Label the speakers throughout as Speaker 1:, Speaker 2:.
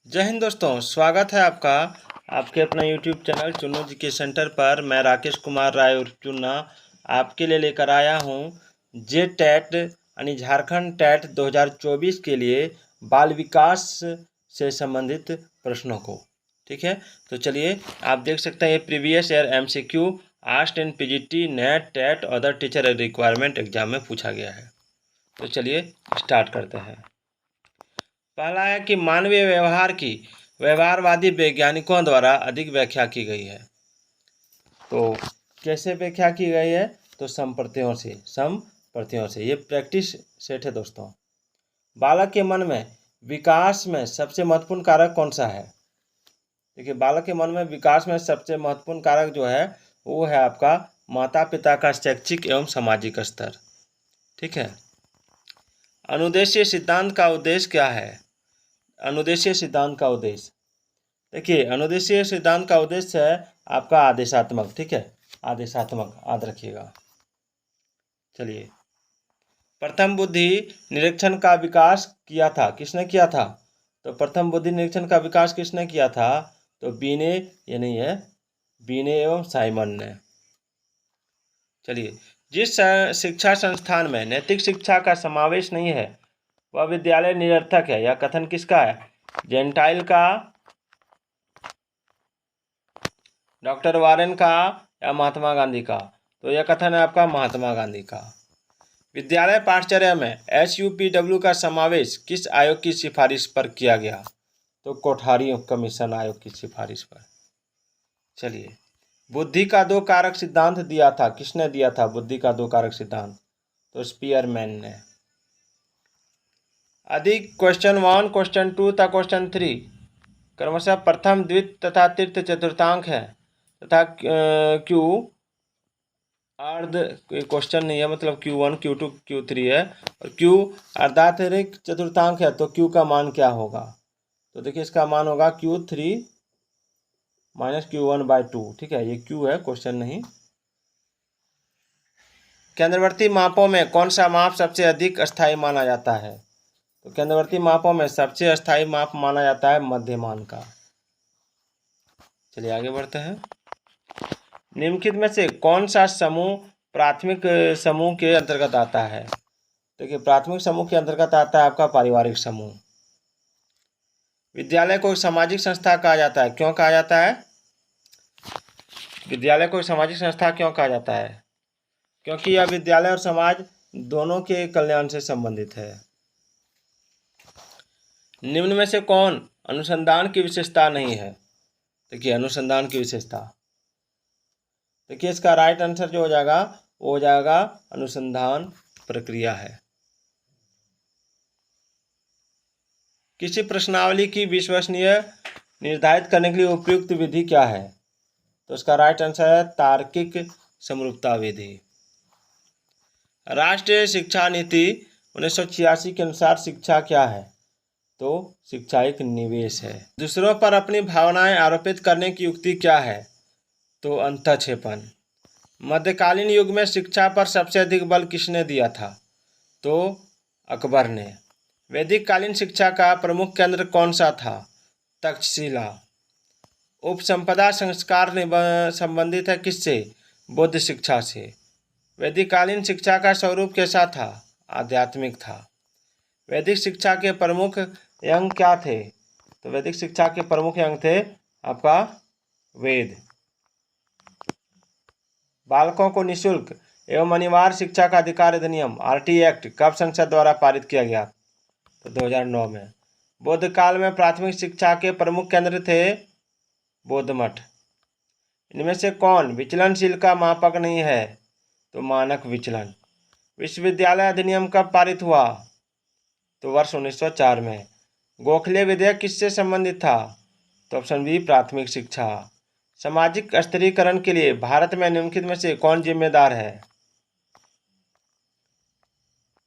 Speaker 1: जय हिंद दोस्तों, स्वागत है आपका आपके अपना यूट्यूब चैनल चुन्नू जी के सेंटर पर। मैं राकेश कुमार राय उर्फ चुन्ना आपके लिए लेकर आया हूँ जे टेट यानी झारखंड टेट 2024 के लिए बाल विकास से संबंधित प्रश्नों को। ठीक है, तो चलिए आप देख सकते हैं ये previous year MCQ asked in PGT NET TET other teacher requirement exam में पूछा गया है। तो चलिए स्टार्ट करते हैं। पहला है कि मानवीय व्यवहार की व्यवहारवादी वैज्ञानिकों द्वारा अधिक व्याख्या की गई है। तो कैसे व्याख्या की गई है? तो समप्रत्ययों से। ये प्रैक्टिस सेट है दोस्तों। बालक के मन में विकास में सबसे महत्वपूर्ण कारक कौन सा है? देखिए, बालक के मन में विकास में सबसे महत्वपूर्ण कारक जो है वो है आपका माता पिता का शैक्षिक एवं सामाजिक स्तर। ठीक है। अनुदेशीय सिद्धांत का उद्देश्य क्या है? अनुदेशीय सिद्धांत का उद्देश्य, देखिए अनुदेशीय सिद्धांत का उद्देश्य है आपका आदेशात्मक। ठीक है, आदेशात्मक, याद रखिएगा। चलिए, प्रथम बुद्धि निरीक्षण का विकास किया था, किसने किया था? तो प्रथम बुद्धि निरीक्षण का विकास किसने किया था? तो बीने, ये नहीं है, बीने एवं साइमन ने। चलिए, जिस शिक्षा संस्थान में नैतिक शिक्षा का समावेश नहीं है वह विद्यालय निरर्थक है। यह कथन किसका है? जेंटाइल का, डॉक्टर वारेन का या महात्मा गांधी का? तो यह कथन है आपका महात्मा गांधी का। विद्यालय पाठ्यचर्या में SUPW का समावेश किस आयोग की सिफारिश पर किया गया? तो कोठारी कमीशन आयोग की सिफारिश पर। चलिए, बुद्धि का दो कारक सिद्धांत दिया था, किसने दिया था बुद्धि का दो कारक सिद्धांत? तो स्पीयरमैन ने। अधिक क्वेश्चन 1, क्वेश्चन 2 तथा क्वेश्चन 3 क्रमशः प्रथम, द्वितीय तथा तृतीय चतुर्थांक है तथा क्यू अर्ध क्वेश्चन नहीं है, मतलब Q1, Q2, Q3 है और Q अर्धाधिक चतुर्थांक है। तो Q का मान क्या होगा? तो देखिए इसका मान होगा Q3 - Q1/2। ठीक है, ये Q है, क्वेश्चन नहीं। केंद्रवर्ती मापों में कौन सा माप सबसे अधिक अस्थायी माना जाता है? तो केंद्रवर्ती मापों में सबसे अस्थायी माप माना जाता है मध्यमान का। चलिए आगे बढ़ते हैं। निम्नलिखित में से कौन सा समूह प्राथमिक समूह के अंतर्गत आता है? देखिए, प्राथमिक समूह के अंतर्गत आता है आपका पारिवारिक समूह। विद्यालय को सामाजिक संस्था कहा जाता है, क्यों कहा जाता है? विद्यालय को सामाजिक संस्था क्यों कहा जाता है? क्योंकि यह विद्यालय और समाज दोनों के कल्याण से संबंधित है। निम्न में से कौन अनुसंधान की विशेषता नहीं है? देखिए, अनुसंधान की विशेषता, देखिए इसका राइट आंसर जो हो जाएगा वो हो जाएगा अनुसंधान प्रक्रिया है। किसी प्रश्नावली की विश्वसनीय निर्धारित करने के लिए उपयुक्त विधि क्या है? तो इसका राइट आंसर है तार्किक समरूपता विधि। राष्ट्रीय शिक्षा नीति 1986 के अनुसार शिक्षा क्या है? तो शिक्षा एक निवेश है। दूसरों पर अपनी भावनाएं आरोपित करने की युक्ति क्या है? तो अंतःक्षेपण। मध्यकालीन युग में शिक्षा पर सबसे अधिक बल किसने दिया था? तो अकबर ने। वैदिक कालीन शिक्षा का प्रमुख केंद्र कौन सा था? तक्षशिला। उपसंपदा संस्कार संबंधित है किससे? बौद्ध शिक्षा से। वैदिक कालीन शिक्षा का स्वरूप कैसा था? आध्यात्मिक था। वैदिक शिक्षा के प्रमुख अंग क्या थे? तो वैदिक शिक्षा के प्रमुख अंग थे आपका वेद। बालकों को निःशुल्क एवं अनिवार्य शिक्षा का अधिकार अधिनियम RT एक्ट कब संसद द्वारा पारित किया गया? तो 2009 में। बौद्ध काल में प्राथमिक शिक्षा के प्रमुख केंद्र थे बौद्ध मठ। इनमें से कौन विचलनशील का मापक नहीं है? तो मानक विचलन। विश्वविद्यालय अधिनियम कब पारित हुआ? तो वर्ष 1904 में। गोखले विधेयक किससे संबंधित था? तो ऑप्शन बी प्राथमिक शिक्षा। सामाजिक स्तरीकरण के लिए भारत में निम्नलिखित में से कौन जिम्मेदार है?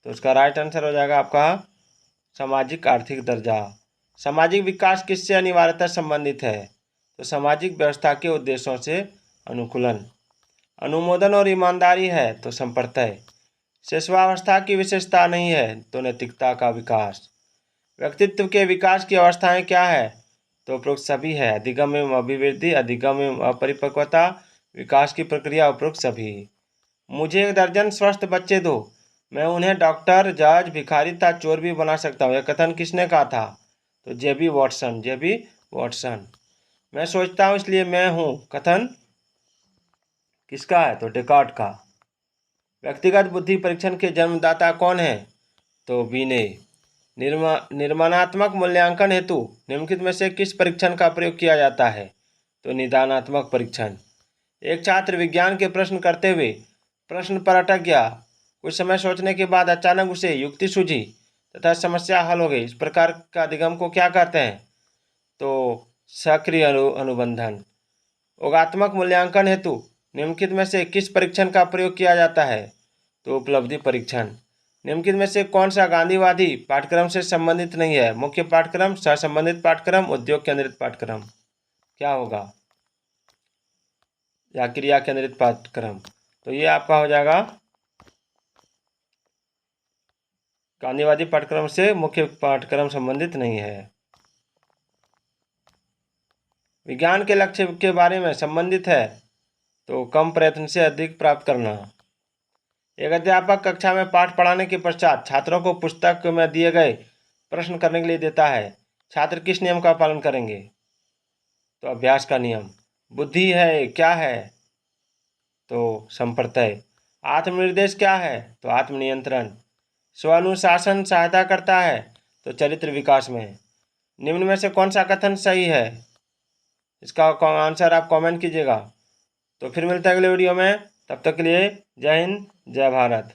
Speaker 1: तो उसका राइट आंसर हो जाएगा आपका सामाजिक आर्थिक दर्जा। सामाजिक विकास किससे अनिवार्यता संबंधित है? तो सामाजिक व्यवस्था के उद्देश्यों से अनुकूलन। अनुमोदन और ईमानदारी है तो संप्रत्यय। शिशुआवस्था की विशेषता नहीं है तो नैतिकता का विकास। व्यक्तित्व के विकास की अवस्थाएं क्या है? तो उपरोक्त सभी है। अधिगम एवं अभिवृद्धि, अधिगम एवं अपरिपक्वता, विकास की प्रक्रिया, उपरोक्त सभी। मुझे 1 दर्जन स्वस्थ बच्चे दो, मैं उन्हें डॉक्टर, जज, भिखारी तथा चोर भी बना सकता हूँ। यह कथन किसने कहा था? तो जेबी वॉटसन, जेबी वॉटसन। मैं सोचता हूँ इसलिए मैं हूँ, कथन किसका है? तो डेकार्ट का। व्यक्तिगत बुद्धि परीक्षण के जन्मदाता कौन है? तो बीने। निर्माणात्मक मूल्यांकन हेतु निम्नलिखित में से किस परीक्षण का प्रयोग किया जाता है? तो निदानात्मक परीक्षण। एक छात्र विज्ञान के प्रश्न करते हुए प्रश्न पर अटक गया। कुछ समय सोचने के बाद अचानक उसे युक्ति सूझी तथा समस्या हल हो गई। इस प्रकार का अधिगम को क्या कहते हैं? तो सक्रिय अनुबंधन। योगात्मक मूल्यांकन हेतु निम्नलिखित में से किस परीक्षण का प्रयोग किया जाता है? तो उपलब्धि परीक्षण। निम्नलिखित में से कौन सा गांधीवादी पाठ्यक्रम से संबंधित नहीं है? मुख्य पाठ्यक्रम, सहसंबंधित पाठ्यक्रम, उद्योग केंद्रित पाठ्यक्रम। क्या होगा? या क्रिया केंद्रित पाठ्यक्रम। तो ये आपका हो जाएगा गांधीवादी पाठ्यक्रम से मुख्य पाठ्यक्रम संबंधित नहीं है। विज्ञान के लक्ष्य के बारे में संबंधित है, तो कम प्रयत्न से अधिक प्राप्त करना। एक अध्यापक कक्षा में पाठ पढ़ाने के पश्चात छात्रों को पुस्तक में दिए गए प्रश्न करने के लिए देता है। छात्र किस नियम का पालन करेंगे? तो अभ्यास का नियम। बुद्धि है क्या है? तो संप्रत्यय। आत्मनिर्देश क्या है? तो आत्मनियंत्रण। स्वानुशासन सहायता करता है, तो चरित्र विकास में। निम्न में से कौन सा कथन सही है? इसका आंसर आप कमेंट कीजिएगा। तो फिर मिलते हैं अगले वीडियो में, तब तक के लिए जय हिंद, जय भारत।